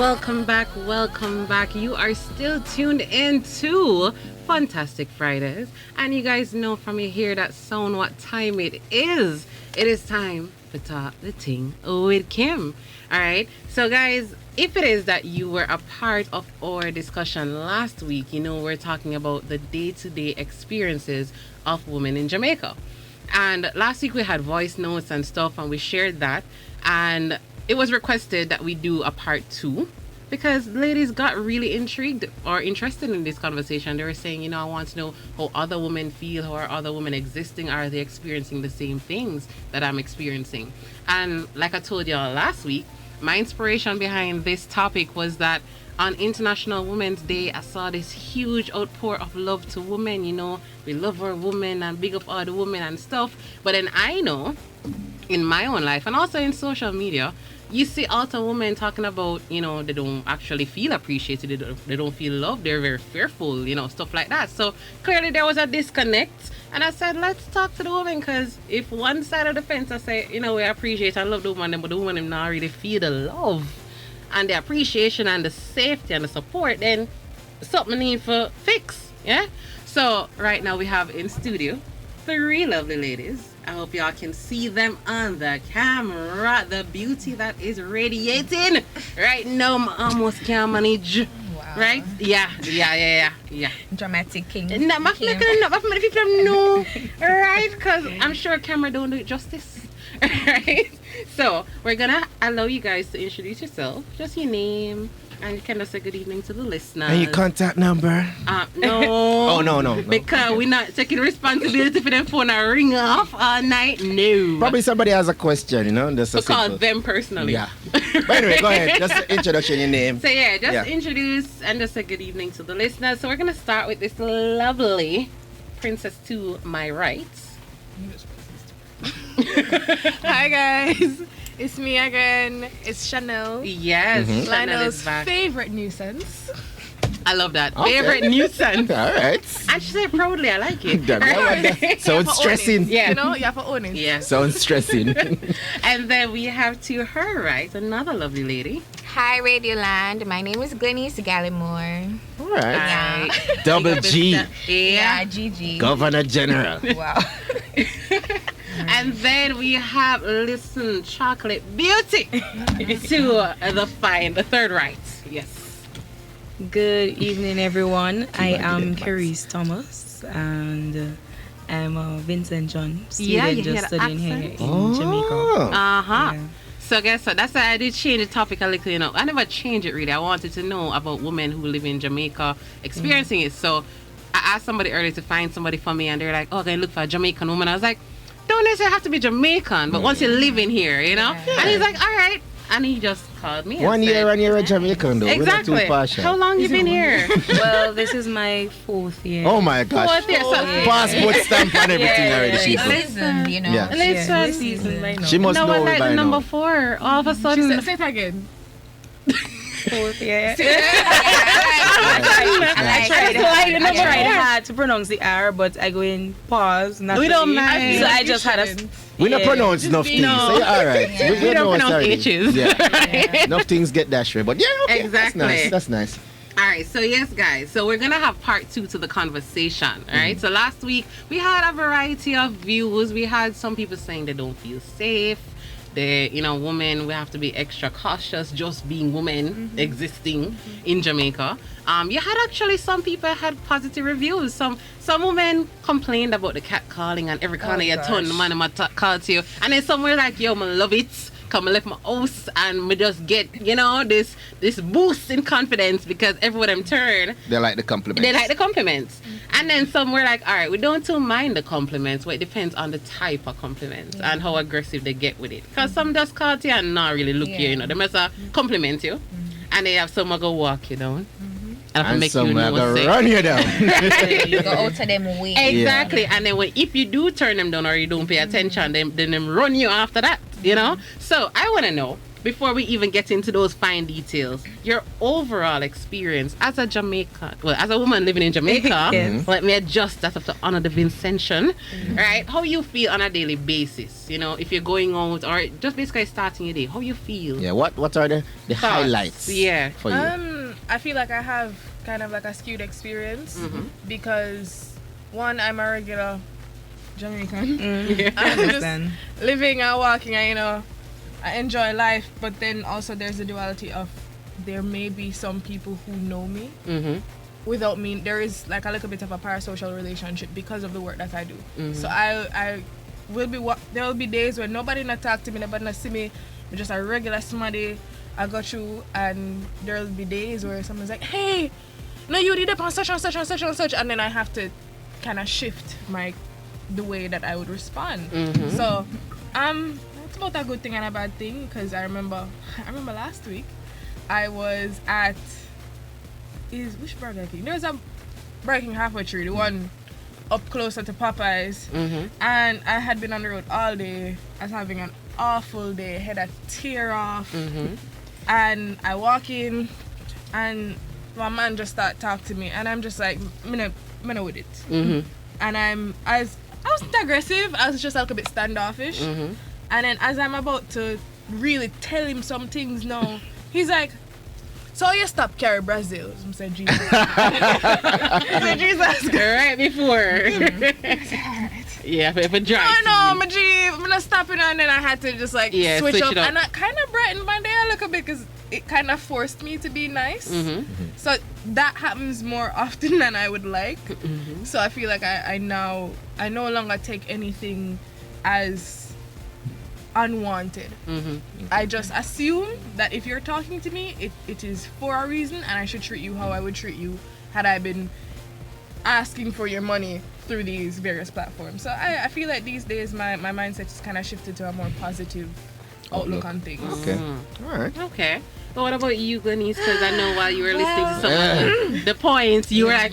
welcome back, welcome back. You are still tuned in to Funtastic Fridays. And you guys know from you hear that sound what time it is. It is time to talk the Ting with Kim. Alright, so guys, if it is that you were a part of our discussion last week, you know we're talking about the day-to-day experiences of women in Jamaica. And last week we had voice notes and stuff and we shared that. And it was requested that we do a part 2 because ladies got really intrigued or interested in this conversation. They were saying, you know, I want to know how other women feel, how are other women existing, are they experiencing the same things that I'm experiencing? And like I told y'all last week, my inspiration behind this topic was that on International Women's Day, I saw this huge outpour of love to women. You know, we love our women and big up all the women and stuff. But then I know in my own life and also in social media, you see other women talking about, you know, they don't actually feel appreciated, they don't feel loved, they're very fearful, you know, stuff like that. So clearly there was a disconnect. And I said, let's talk to the women, because if one side of the fence I say, you know, we appreciate and love the woman, but the woman not really feel the love and the appreciation and the safety and the support, then something need for fix. Yeah. So right now we have in studio 3 lovely ladies. I hope y'all can see them on the camera. The beauty that is radiating right now, I almost can't manage. Wow. Right? Yeah. Dramatic king. No, my people know. Right? Because I'm sure camera don't do it justice. Right? So we're gonna allow you guys to introduce yourself, just your name, and you can say good evening to the listeners. And your contact number? No. Oh, no. Because we're not taking responsibility for them phone and ring off all night. No. Probably somebody has a question, you know? Just call them personally. Yeah. But anyway, go ahead. Just introduction, your name. So introduce and just say good evening to the listeners. So we're going to start with this lovely princess to my right. Hi guys, it's me again. It's Shanel. Yes, Lionel's favorite nuisance. I love that. Okay. Favorite nuisance. All right. And she said proudly, I like it. Sounds stressing. Yeah. You know, you have to own it. Yeah. Sounds stressing. And then we have to her right another lovely lady. Hi Radioland, my name is Glenise Gallimore. All right. Yeah. Double G. Yeah, GG. Governor General. Wow. And then we have Listen Chocolate Beauty to the third right. Yes. Good evening, everyone. I am Queriise Thomas, and I'm a Vincent John student just studying here in Jamaica. Yeah. So guess what? That's why I did change the topic a little, you know. I never changed it really. I wanted to know about women who live in Jamaica experiencing it. So I asked somebody earlier to find somebody for me, and they're like, oh, can you look for a Jamaican woman? I was like, don't necessarily have to be Jamaican, but once you live in here, you know? Yeah. And he's like, all right. And he just called me. 1 year and you're a Jamaican, though. Exactly. We're not too partial. How long you been here? Well, this is my 4th year. Oh my gosh. 4th year. So passport stamp and everything already. Listen, you know. Yeah. Listen. She must know like by the now. number 4. All of a sudden. Say it again. 4th year. I tried hard to pronounce the R, but I go in pause. We don't mind. So I just had a... We don't pronounce enough things. No. Say, all right. Yeah. We don't pronounce H's. Yeah. Enough things get dashed away. But yeah, okay. Exactly. That's nice. All right, so yes, guys. So we're gonna have part 2 to the conversation. All right. So last week we had a variety of views. We had some people saying they don't feel safe. Women, we have to be extra cautious just being women existing in Jamaica. You had actually some people had positive reviews. Some women complained about the cat calling and every corner you turn, the man might call to you. And then some were like, yo, I love it. Come and left my house and we just get, this boost in confidence because everyone them turn. They like the compliments. And then some were like, all right, we don't too mind the compliments, but it depends on the type of compliments and how aggressive they get with it. Because some just call to you and not really look you, They must compliment you. And they have some who go walk you down. And make some go run you down. You go out to them way. Exactly. And then if you do turn them down or you don't pay attention, then them run you after that, So I want to know, before we even get into those fine details, your overall experience as a Jamaican, well, as a woman living in Jamaica, Yes. let me adjust that to honor the Vincentian, right? How you feel on a daily basis, you know, if you're going out or just basically starting your day, how you feel? Yeah, what are the Thoughts? highlights for you? I feel like I have kind of like a skewed experience because one, I'm a regular Jamaican. I'm just living and walking and, you know, I enjoy life, but then also there's the duality of there may be some people who know me without me. There is like a little bit of a parasocial relationship because of the work that I do. So I will be, there will be days where nobody not talk to me, nobody not see me. I'm just a regular somebody I got through, and there will be days where someone's like, hey, no, you did it on such and such and such and such, and then I have to kind of shift the way that I would respond. So it's both a good thing and a bad thing, because I remember last week I was at which Burger King? There's a Burger King halfway through, the one up closer to Popeyes, and I had been on the road all day. I was having an awful day, head a tear off, and I walk in and my man just start talk to me, and I'm just like, I'm not with it. And I wasn't aggressive, I was just a little bit standoffish. And then as I'm about to really tell him some things now, he's like, so you stop carry Brazil? I said, Jesus. I said, Jesus. Right before. Yeah, if it dry. No, my G, I'm not stopping, and then I had to just like switch up. And I kind of brightened my day a little bit because it kind of forced me to be nice. So that happens more often than I would like. So I feel like I no longer take anything as unwanted. I just assume that if you're talking to me, it is for a reason, and I should treat you how I would treat you had I been asking for your money through these various platforms. So I feel like these days my mindset is kind of shifted to a more positive outlook on things. Okay. All right. Okay. But what about you, Glenise? Because I know while you were listening to some of the points, you were like,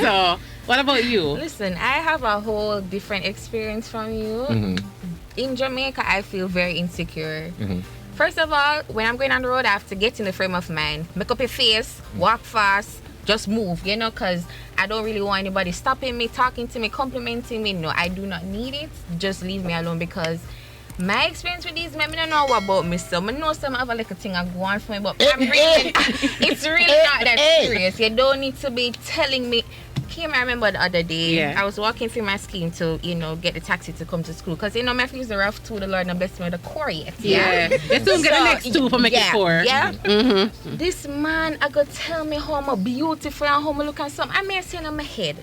So, what about you? Listen, I have a whole different experience from you. In Jamaica, I feel very insecure. First of all, when I'm going on the road, I have to get in the frame of mind, make up your face, walk fast, just move, you know, because I don't really want anybody stopping me, talking to me, complimenting me. No, I do not need it. Just leave me alone, because my experience with these men, I don't know about me. So I know some have a little thing I go on for me, but it's really not that serious. You don't need to be telling me. Kim, I remember the other day, I was walking through my scheme to, you know, get the taxi to come to school. Because, you know, my fees are rough too. The Lord bless me with a Queriise. You still get the next two for making four. This man, I got tell me how I'm beautiful and how I look and something. I may say in my head,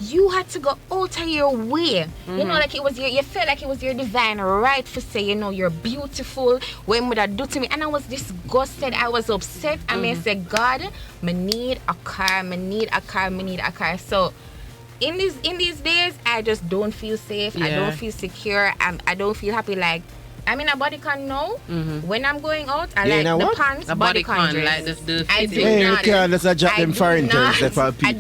you had to go out of your way. You know, like it was you felt like it was your divine right to say, you know, you're beautiful. When would I do to me? And I was disgusted. I was upset. I may say, God, I need a car. So in these days, I just don't feel safe. I don't feel secure. I don't feel happy. Like, I'm in a bodycon now. When I'm going out, I like the pants, a bodycon like dress. the I fitting.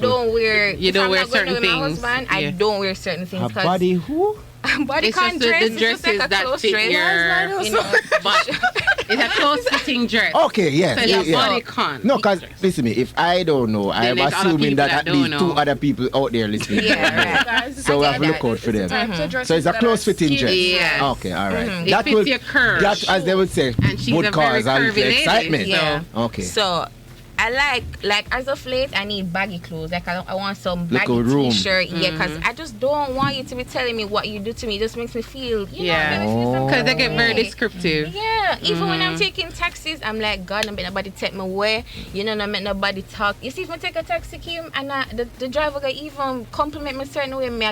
don't wear. You don't wear certain things. My husband, I don't wear certain things. A body who? Bodycon dress. The dresses like that fit your body. It's a close-fitting dress. Okay, yes. So it's a bodycon. No, because listen me, if I don't know, I'm assuming that at least two other people out there listening. So we have to look out for them. So it's a close-fitting dress. Yes. Okay, all right. It fits your curve. That, as they would say, and she's would a very cause curvy lady. excitement. Yeah. Okay. So I like as of late, I need baggy clothes. Like I want some baggy room. t-shirt. Yeah, because I just don't want you to be telling me what you do to me. It just makes me feel, you know, because they get very descriptive. Yeah, even when I'm taking taxis, I'm like, God, don't make nobody take me away. You know, don't make nobody talk. You see, if I take a taxi, Kim, and the driver can even compliment me certain way, me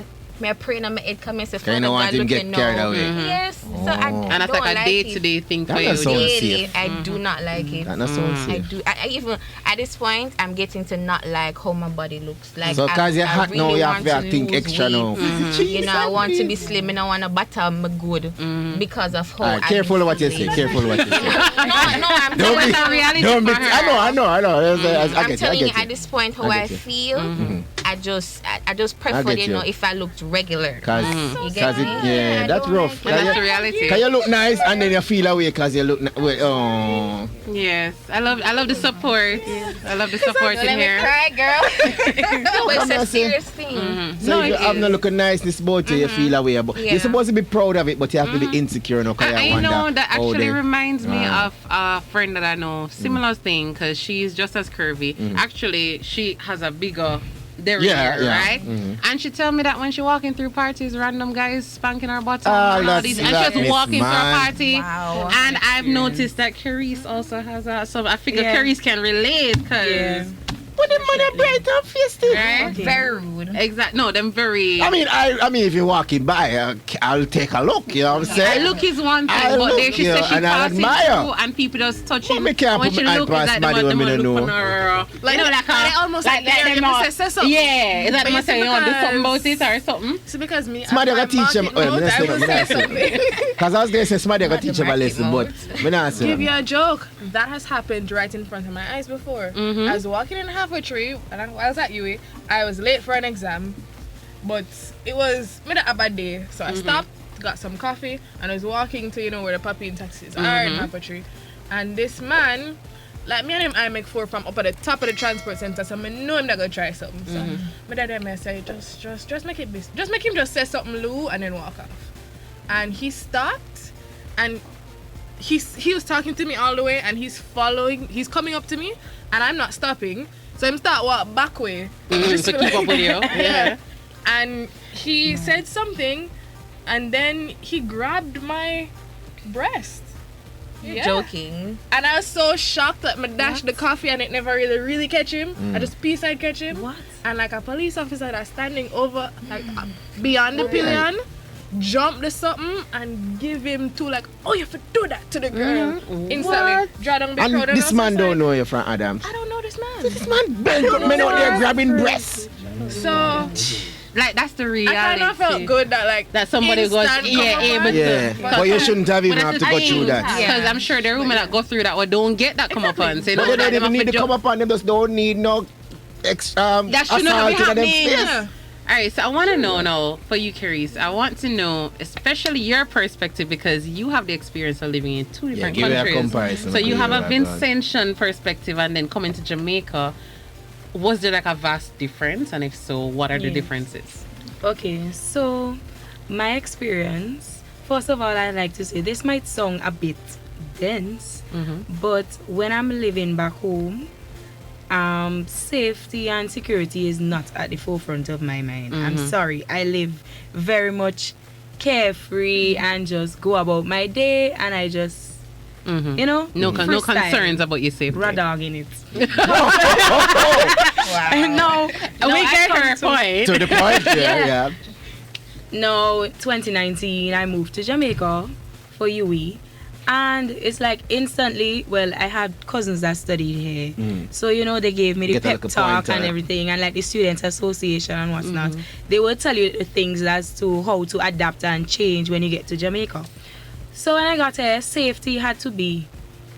I pray in my head, come and say, Father God, look at now. Yes, so I and that's like a day-to-day thing for you. Daily, I do not like it. I do. I even at this point, I'm getting to not like how my body looks. Like, so because you're hot now, you have to think extra now. You know, I want to be slim and I want to butter me good because of how. Careful what you say. Careful what you say. No, I'm telling you. I know. I'm telling you at this point how I feel. I just prefer, you know, if I looked regular. Cause that's rough. That's the reality. Cause you look nice and then you feel away cause you look Yes, I love the support. I love the support in here. Cry, girl. No, it's a serious thing. So if you have no looking niceness about you, you feel away about. You're supposed to be proud of it, but you have to be insecure. No, I know that actually reminds me of a friend that I know. Similar thing, because she's just as curvy. Actually, she has a bigger derriere, right? And she tell me that when she walking through parties, random guys spanking her bottom and all these, and she's walking through a party. Wow. And I've noticed that Queriise also has that. So I figure Queriise can relate, because. But them man are bright and feisty. Right? Okay. Very rude. Exactly. No, them very. I mean, if you're walking by, I'll take a look. You know what I'm saying? Look is one thing, but there she says she passing through and people just touching. Me can't when put she my look, hand it's like past them body look when on her. Like, you know, like almost like they must say something. Yeah, is that they must say, you want to do something about it or something? So because me, somebody got to teach him. Because I was going to say somebody got to teach him a lesson, but me not say. Give you a joke. That has happened right in front of my eyes before. I was walking in halfway tree and I was at UE. I was late for an exam, but it was made a bad day. So I stopped, got some coffee, and I was walking to, you know, where the puppy and taxis are in halfway tree. And this man, like me and him, I make four from up at the top of the transport center, so I know him that go try something. So my dad and me say, just make it just make him just say something Lou and then walk off. And he stopped and he was talking to me all the way and he's coming up to me and I'm not stopping. So him start walk back way. Just to keep up with you. Yeah. And he said something and then he grabbed my breast. You're joking. And I was so shocked that I dashed the coffee and it never really catch him. I just peace-eyed catch him. What? And like a police officer that's standing over, like beyond the pillion, jump the something and give him two like, oh, you have to do that to the girl. Instantly. Draw down the crowd. And this man don't know you from Adams. I don't know this man. This man bent men out there grabbing breasts. So like that's the reality. I kind of felt good that like that somebody goes able to. But you shouldn't have even have to go through that. Because I'm sure there are women that go through that or don't get that come up on. So but they don't even need to come up on them. Just don't need no that should not be happening. Alright, so I want to know now for you, Queriise. I want to know, especially your perspective, because you have the experience of living in two different countries. So you have a Vincentian perspective, and then coming to Jamaica. Was there like a vast difference, and if so, what are the differences? Okay, so my experience. First of all, I'd like to say this might sound a bit dense, but when I'm living back home, safety and security is not at the forefront of my mind. I'm sorry. I live very much carefree and just go about my day, and I just, you know, no concerns about your safety. Raw dog in it. No, we get her point. To the point, yeah. No, 2019, I moved to Jamaica for UE. And it's like instantly, well, I had cousins that studied here. So, you know, they gave me the pep talk and everything, and like the Students Association and what's not. They will tell you the things as to how to adapt and change when you get to Jamaica. So when I got here, safety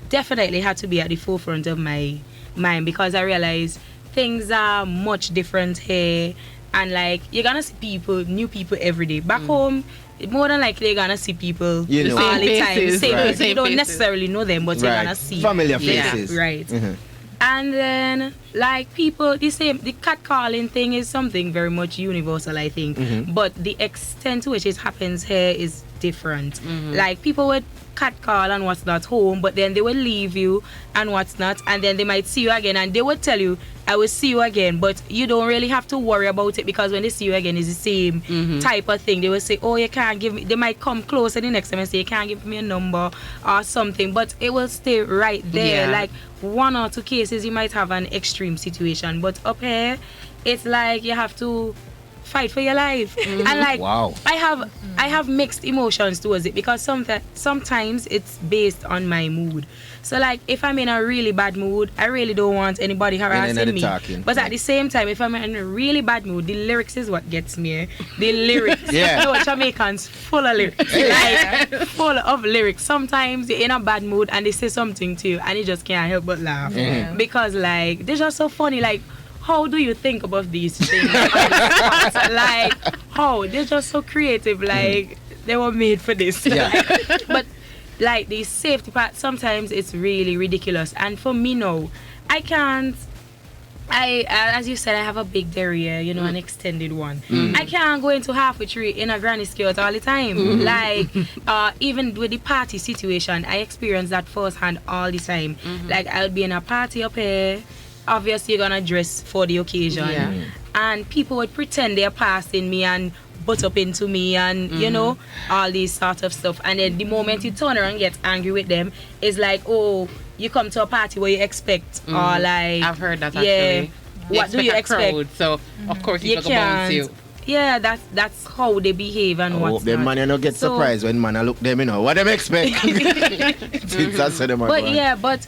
definitely had to be at the forefront of my mind, because I realized things are much different here. And like, you're gonna see new people every day. Back home, more than likely you're gonna see people all the time. Same faces. You don't necessarily know them, but you're gonna see familiar faces. Yeah, right. And then like people, the catcalling thing is something very much universal, I think. But the extent to which it happens here is different. Like people would catcall and what's not home, but then they will leave you and what's not, and then they might see you again and they would tell you, I will see you again, but you don't really have to worry about it, because when they see you again, it's the same type of thing. They will say, oh, you can't give me, they might come closer the next time and say, you can't give me a number or something, but it will stay right there. Like one or two cases you might have an extreme situation, but up here it's like you have to fight for your life. And like I have mixed emotions towards it, because sometimes it's based on my mood. So like if I'm in a really bad mood, I really don't want anybody harassing me. But at the same time, if I'm in a really bad mood, the lyrics is what gets me. The lyrics. You know, Jamaicans full of lyrics. Like full of lyrics. Sometimes you're in a bad mood and they say something to you and you just can't help but laugh. Because like they're just so funny. Like, how do you think about these things? Like, how? They're just so creative. Like, they were made for this. Yeah. But, like, the safety part, sometimes it's really ridiculous. And for me, no. I can't. As you said, I have a big derriere, you know, an extended one. I can't go into halfway tree in a granny skirt all the time. Like, even with the party situation, I experience that firsthand all the time. Like, I'll be in a party up here. Obviously, you're gonna dress for the occasion. And people would pretend they're passing me and butt up into me and, you know, all these sort of stuff. And then the moment you turn around and get angry with them, it's like, oh, you come to a party where you expect, or like... I've heard that actually. What do you expect? Crowd, so, of course, you can't. You. Yeah, that's how they behave and what's them man, you know, get surprised when man I look them, you know, what them expect. But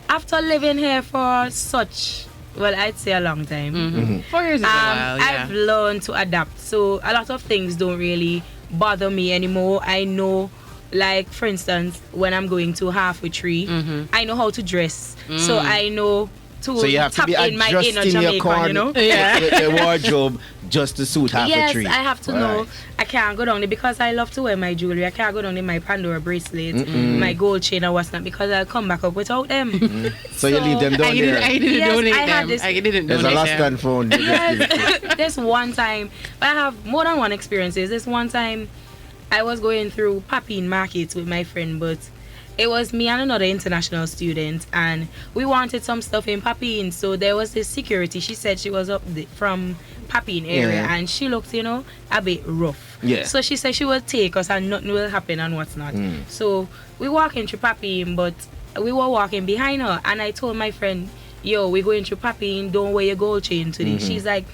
after living here for such, well, I'd say a long time. 4 years is a while, yeah. I've learned to adapt. So a lot of things don't really bother me anymore. I know, like, for instance, when I'm going to halfway tree, I know how to dress. So I know to so you have tap to be in my inner adjusting your Jamaican, you know? the wardrobe just to suit halfway tree. Yes, I have to know. I can't go down there because I love to wear my jewelry. I can't go down there my Pandora bracelet, my gold chain or what's not, because I'll come back up without them. So you leave them down there. I didn't donate them. I didn't There's donate a lost and found. Yes, there's one time. I have more than one experiences. This one time I was going through Papine Market with my friend, but it was me and another international student, and we wanted some stuff in Papine. So there was this security. She said she was up from Papine area, and she looked, you know, a bit rough. So she said she will take us and nothing will happen and what's not. So we walking through Papine, but we were walking behind her, and I told my friend, yo, we're going through Papine, don't wear your gold chain today. She's like,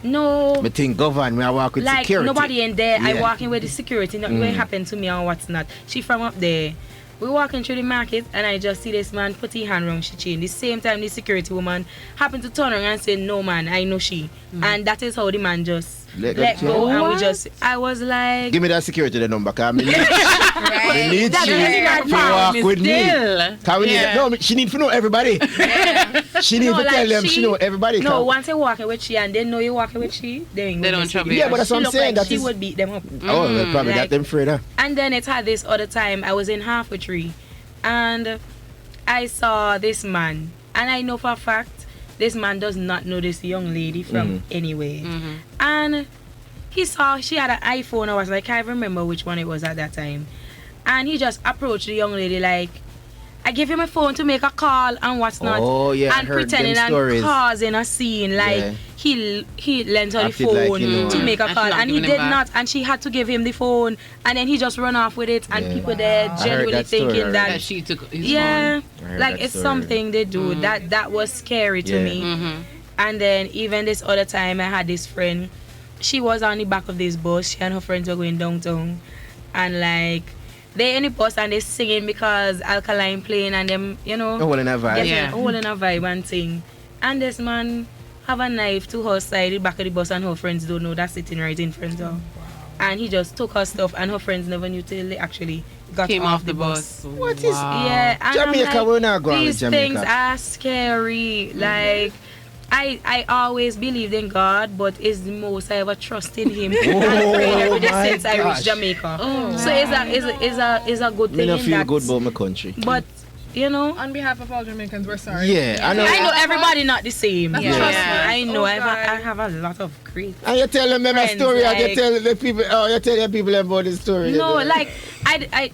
no. But think govern, I walk with like, security. Nobody in there. I walking with the security, nothing will happen to me or what's not. She from up there. We walking through the market, and I just see this man put his hand around she chain. The same time, the security woman happened to turn around and say, no man, I know she. And that is how the man just let go. And we just, I was like, give me that security the number, because I need she to walk with me. No, she need to know everybody. She need to tell them she know everybody. No, once you're walking with she and they know you're walking with she, they don't trouble you. Yeah, but that's what I'm saying. Like she would beat them up. Oh, they probably got them afraid, huh? And then it had this other time, I was in halfway tree, and I saw this man, and I know for a fact this man does not know this young lady from anywhere. And he saw she had an iPhone. I was like, I can't remember which one it was at that time. And he just approached the young lady like, I gave him a phone to make a call and what's not. Oh, yeah, and pretending and causing a scene. Like he lent her the phone like, you know, to make a call, and he did not, and she had to give him the phone, and then he just run off with it, and people there genuinely thinking that she took his phone. Like it's something they do. That was scary to me. And then even this other time I had this friend, she was on the back of this bus, she and her friends were going downtown, and like they in the bus and they singing because Alkaline playing and them, you know, all in a vibe. All in a vibe and thing. And this man have a knife to her side, the back of the bus, and her friends don't know that's sitting right in front of her. And he just took her stuff, and her friends never knew till they actually came off the bus. What is and Jamaica? We're not going these with Jamaica. Things are scary. Like I always believed in God, but it's the most I ever trusted Him and prayed every day since I reached Jamaica. So it's a good thing. I feel good about my country. But you know, on behalf of all Jamaicans, we're sorry. I know everybody not the same. Trust me, I know. I have a lot of great. And you tell them a story, and you tell the people. You tell the people about the story. No, like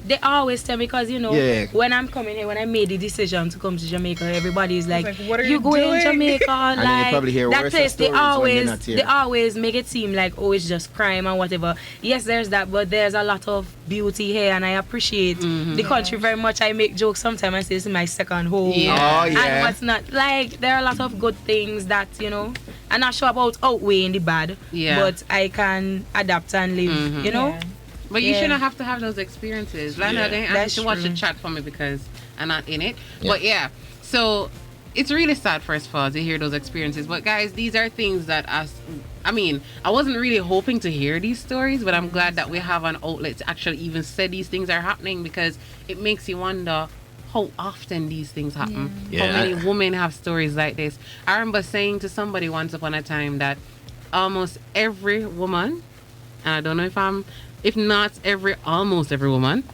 they always tell me, because you know, when I'm coming here, when I made the decision to come to Jamaica, everybody's like, what are you going to Jamaica? And like you probably hear that place, they always always make it seem like, oh, it's just crime and whatever. Yes, there's that, but there's a lot of beauty here, and I appreciate the country very much. I make jokes sometimes and say this is my second home. And what's not, like there are a lot of good things that, you know, I'm not sure about outweighing the bad, but I can adapt and live, you know. But you shouldn't have to have those experiences. I have to watch the chat for me because I'm not in it. But so it's really sad, first of all, to hear those experiences. But guys, these are things that I wasn't really hoping to hear these stories, but I'm glad that we have an outlet to actually even say these things are happening, because it makes you wonder how often these things happen. Yeah. How many women have stories like this. I remember saying to somebody once upon a time that almost every woman, and I don't know if not almost every woman,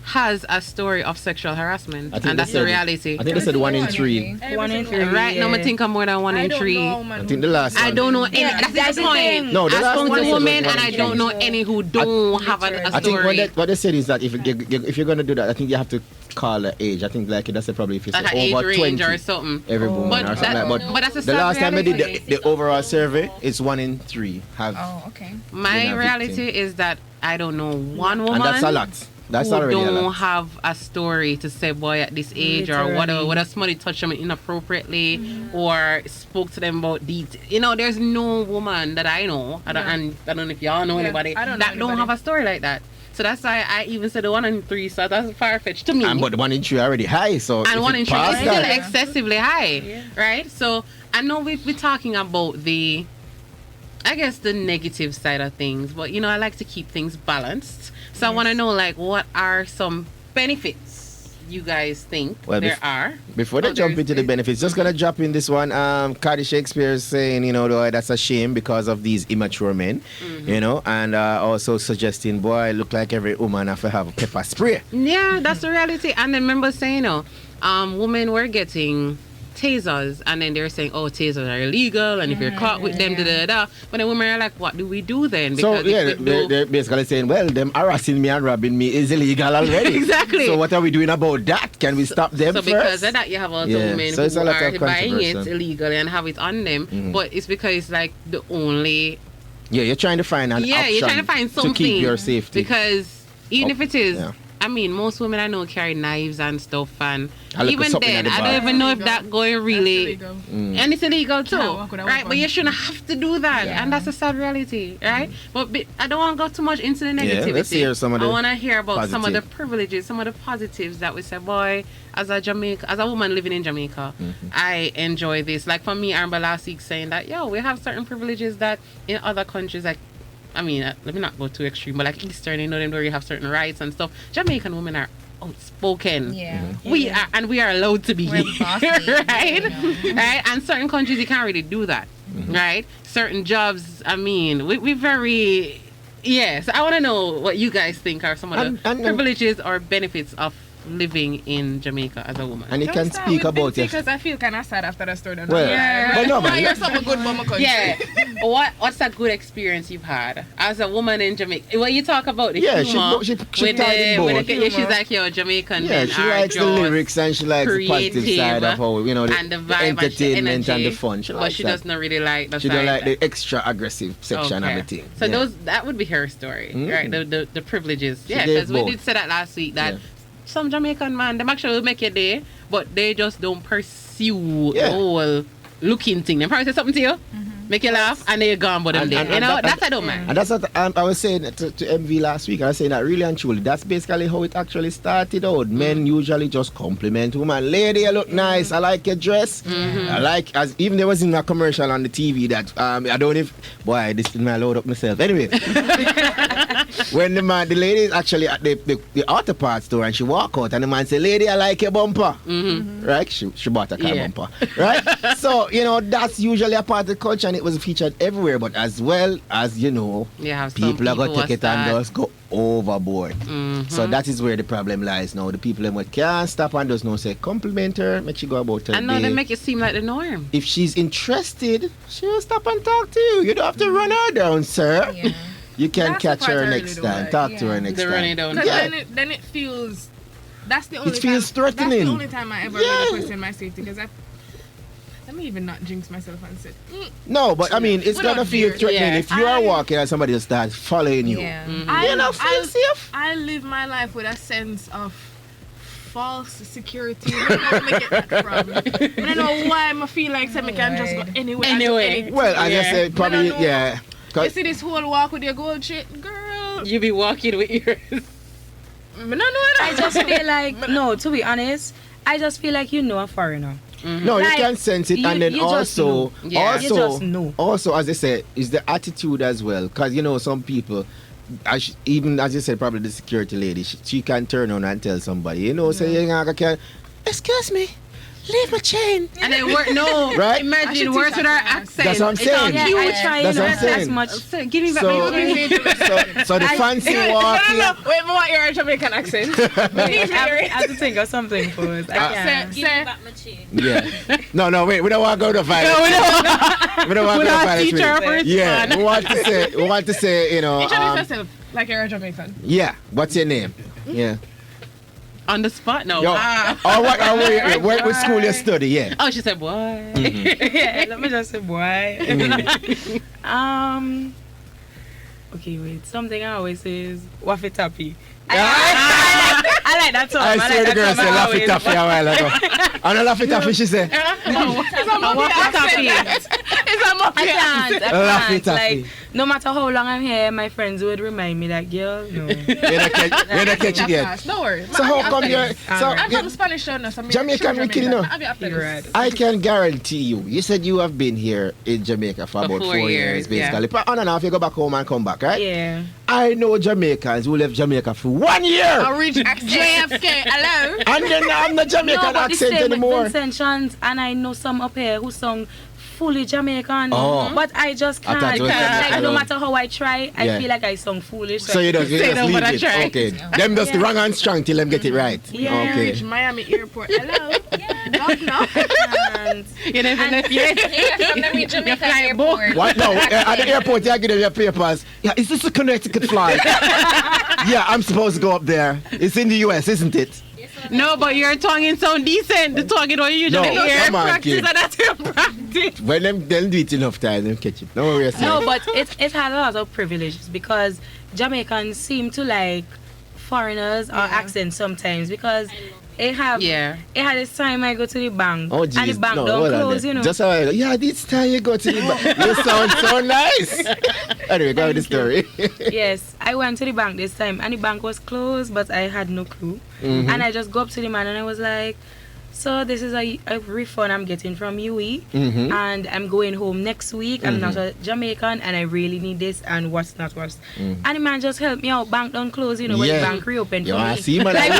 has a story of sexual harassment, and that's the reality. I think they said 1 in 3. 1 in 3. Right now, I think I'm more than 1 in 3. I think the last I one. don't know any. That's the point. No, the I last spoke one to is women, one and I in don't know three. any who don't have a I think story. what they said is that if you're gonna do that, I think you have to call the age. I think like that's probably if you say Like an over age 20 range or something. every woman But or something that- like that. but that's a the sad last time I did reality. the overall survey, it's 1 in 3 have. Oh, okay. My Been a reality victim. is that I don't know one woman. And that's a lot. That's who already a don't lot. have a story to say, boy, at this age, or whether somebody touched them inappropriately or spoke to them about detail. You know, there's no woman that I know, and I don't know if y'all know anybody I don't know that anybody. don't have a story like that. So that's why I even said the 1 in 3. So that's far fetched to me. But 1 in 3 already high. So And if 1 it in 3 pass is still that- excessively high, right? So I know we're talking about the negative side of things, but you know, I like to keep things balanced. So I want to know, like, what are some benefits you guys think there are? Before they jump into the benefits, just gonna drop in this one. Cardi Shakespeare is saying, you know, boy, that's a shame because of these immature men, you know, and also suggesting, boy, look like every woman have to have a pepper spray. Yeah, that's the reality. And then remember saying, women were getting tasers, and then they're saying, oh, tasers are illegal, and if you're caught with them, da. But then women are like, what do we do then? So Because yeah, they're basically saying, well, them harassing me and robbing me is illegal already. Exactly. So what are we doing about that? Can we stop them So first? because of that, you have also women so it's who a lot are of buying it controversy. illegally and have it on them. But it's because it's like the only... Yeah, you're trying to find an option you're trying to find something to keep your safety. Because even if it is... Yeah. I mean, most women I know carry knives and stuff, and I look even something then, at the I bar. don't even know if that going really... That's illegal. And it's illegal too, Yeah, what could I right? work But on? you shouldn't have to do that, Yeah. and that's a sad reality, right? But I don't want to go too much into the negativity. let's hear some of the I want to hear about some of the positive. privileges, some of the positives that we say, boy, as a woman living in Jamaica, I enjoy this. Like for me, I remember last week saying that, we have certain privileges that in other countries, like, I mean, let me not go too extreme, but like Eastern, you know, them where you have certain rights and stuff. Jamaican women are outspoken. Yeah. We are, and we are allowed to be We're bossy, right? you know. Right? And certain countries you can't really do that, right? Certain jobs, I mean, we very... Yes, I want to know what you guys think are some of the privileges or benefits of living in Jamaica as a woman. And you Can can we start speak with about Binti? it. Because I feel kind of sad after the story. Well, but no, I man. hear something good about my country. Yeah. What's a good experience you've had as a woman in Jamaica? Well, you talk about the Yeah, humor. she with tied it both. she's like, Jamaican Yeah, men she are likes the just lyrics and she likes the positive creative side of how, you know, the and the vibe entertainment and, the and the energy, fun. She but likes she that. does not really like the She side don't like the extra aggressive section Okay. of the thing. So Yeah. that would be her story, right? The privileges. She Yeah, gave because we both. did say that last week that Yeah. some Jamaican man, them actually will make your day, but they just don't pursue Yeah. the whole looking thing. They probably say something to you, make you laugh, and then you're gone but them And- day. and- You and know, that- that's I don't mind. And that's what I was saying to MV last week. I was saying that really and truly, that's basically how it actually started out. Men usually just compliment women. Lady, you look nice. I like your dress. I like, as even there was in a commercial on the TV that I don't know if, boy, this is my load up myself. Anyway, when the lady is actually at the auto parts store and she walk out and the man say, lady, I like your bumper. Right? She bought a car bumper. Right? So, you know, that's usually a part of the culture and it was featured everywhere. But as well as, you know, You have some people are going to who take it and start- just go overboard. So that is where the problem lies now. The people that can't stop and does not say compliment her, make she go about her I know they day. make it seem like the norm. If she's interested, she'll stop and talk to you. You don't have to run her down, sir. Yeah. You can That's the catch part her I really next don't time. like. Talk to her next The time. running down. Because Yeah. then it feels... That's the only It feels time, That's threatening. the only time I ever Yeah. really question my safety. Because let me even not jinx myself and say... No, but I mean, it's We gonna don't feel fear. threatening Yeah. if you are walking and somebody just starts following you. Yeah. You don't feel safe. I live my life with a sense of false security. Where do I get that from? I don't know why I feel like I can just go anywhere. and do Anyway. anything. Well, as I Yeah. said, probably, don't know. yeah. You see this whole walk with your gold shit, girl. You be walking with yours. I don't know that. I just feel like, no, to be honest, I just feel like a foreigner. No, you Like, can sense it, and then you just also, know. Yeah. You just know. also, as I said, is the attitude as well. Because you know, some people even as you said, probably the security lady, she can turn on and tell somebody, you know, say, excuse me, leave my chain. And then right? Imagine words with our accent. That's what I'm saying. Yeah, I try That's what I'm saying. as much. So, give me back my chain. So the fancy walking. Wait, what your Jamaican accent? I have to think of something first. Say. Yeah. No, wait. We don't want to go to violence. No, we don't. We don't want to go to violence. Teacher first. Yeah. We want to say, you know. Introduce yourself like you're a Jamaican. Yeah. What's your name? Yeah. On the spot? No. Yo, what school you study? Yeah. Oh, she said, boy. Yeah, let me just say, boy. Okay, wait. Something I always say is waffle tappy. I like that song. I saw the girl say Laffy Taffy a while ago. And a Laffy Taffy, she said. It's a Muppet accent. I Laffy can't. Taffy. Like, no matter how long I'm here, my friends would remind me that, girl, no. You're not catch it yet. Don't worry. So how come you're... I'm from Spanish town now, so I'm Jamaican, we kidding, no? Right. I can guarantee you. You said you have been here in Jamaica for about 4 years, basically. Yeah. On and off, you go back home and come back, right? Yeah. I know Jamaicans who left Jamaica for 1 year. I reach JFK, hello. And then I'm not Jamaican No, but the accent same anymore. with Vincent Chance, and I know some up here who sung fully Jamaican, but I just I can't. thought it was Like, no alone. matter how I try, I Yeah. feel like I sung foolish. So you just leave but I it. try. Okay. Them just the wrong and strong till them get it right. Yeah. Okay. Reach Miami Airport, hello. No. And You never know if you're From the Jamaica airport. What? No, at the airport, you give them your papers. Yeah, is this a Connecticut flight? Yeah, I'm supposed to go up there. It's in the US, isn't it? No, but your tonguing sound decent. The tonguing what you usually No, hear. come on, Practice kid. and that's your practice. When them do it enough time, them catch it. No worry yourself. no, but it has a lot of privileges because Jamaicans seem to like foreigners or accents sometimes because it had this time I go to the bank Oh, and geez. the bank No, don't hold on close, there. you know. Just this time you go to the bank. You sound so nice. Anyway, go with the story. Yes, I went to the bank this time and the bank was closed, but I had no clue. Mhm. And I just go up to the man and I was like, so this is a refund I'm getting from UE Mhm. and I'm going home next week. I'm not a Jamaican and I really need this and what's not worse. And the man just helped me out. Bank don't close, you know, when the Yeah. bank reopened You for wanna me. see, man? Like we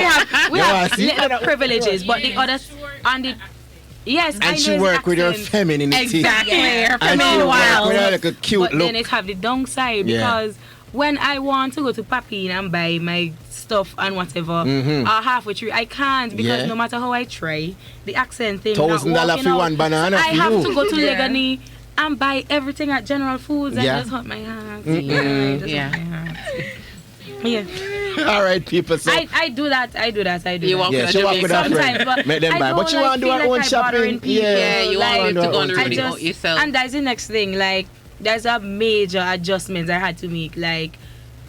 You have wanna see, little man? privileges, but the others and the yes, I know And she his work with her accent. femininity. Exactly. And she Feminine work wild. with her like a cute But look. then it have the downside Yeah. because when I want to go to Papi and buy my stuff and whatever, halfway through I can't because Yeah. no matter how I try, the accent thing $1,000 not working for out. one banana I for have you. to go to Yeah. Legani and buy everything at General Foods and Yeah. just hurt my hands. Mm-mm. Yeah, it just Yeah. hurt my hands. Yeah. All right, people. So I do that. You walk yeah, with she a walk with her Jamaican. Sometimes, friend. but Make them I buy. don't But you want to do feel her like own I shopping. bothering people. Yeah, you like, want to go and own do I it just, yourself. and that's the next thing. Like, there's a major adjustments I had to make. Like,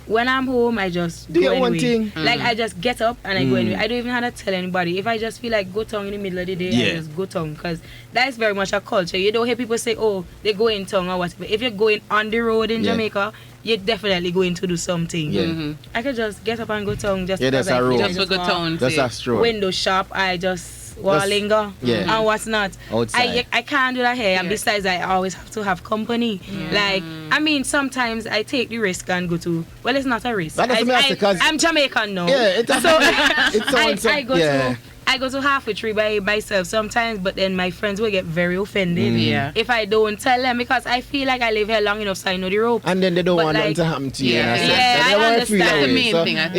when I'm home, I just Do go your own anyway. thing. Like, I just get up and I go anyway. I don't even have to tell anybody. If I just feel like go tongue in the middle of the day, Yeah. I just go tongue. Because that is very much a culture. You don't hear people say, oh, they go in tongue or whatever. If you're going on the road in Yeah. Jamaica, you're definitely going to do something. Yeah. I could just get up and go tongue just Yeah, because that's a I feel rule. like Just for good walk tone. That's a stroll. window shop, I just linger Yeah. and what's not. Outside. I can't do that here, and Yeah. besides I always have to have company. Like, I mean, sometimes I take the risk and go to, well, it's not a risk. That doesn't matter, 'cause- I'm Jamaican now. Yeah, it So sounds I go yeah. I go to halfway tree by myself sometimes, but then my friends will get very offended Yeah. if I don't tell them because I feel like I live here long enough so I know the ropes. And then they don't But want nothing like- to happen to you. Yeah. in a sense. Yeah, They I don't wanna understand. feel that That's the way. main So thing, I it's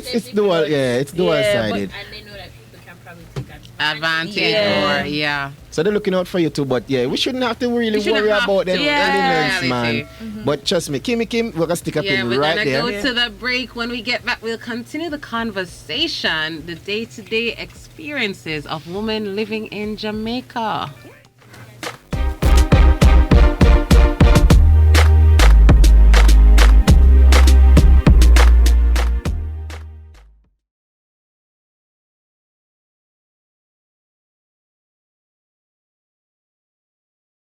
think. it's dual. Yeah, it's dual Yeah, sided. And they know that people can probably take Advantage Yeah. or yeah. So they're looking out for you too, but yeah, we shouldn't have to really We shouldn't worry have about them to. elements, Yeah. man. But trust me, Kim, we're gonna stick a Yeah, pin we're right gonna there. go to the break. When we get back, we'll continue the conversation, the day-to-day experiences of women living in Jamaica.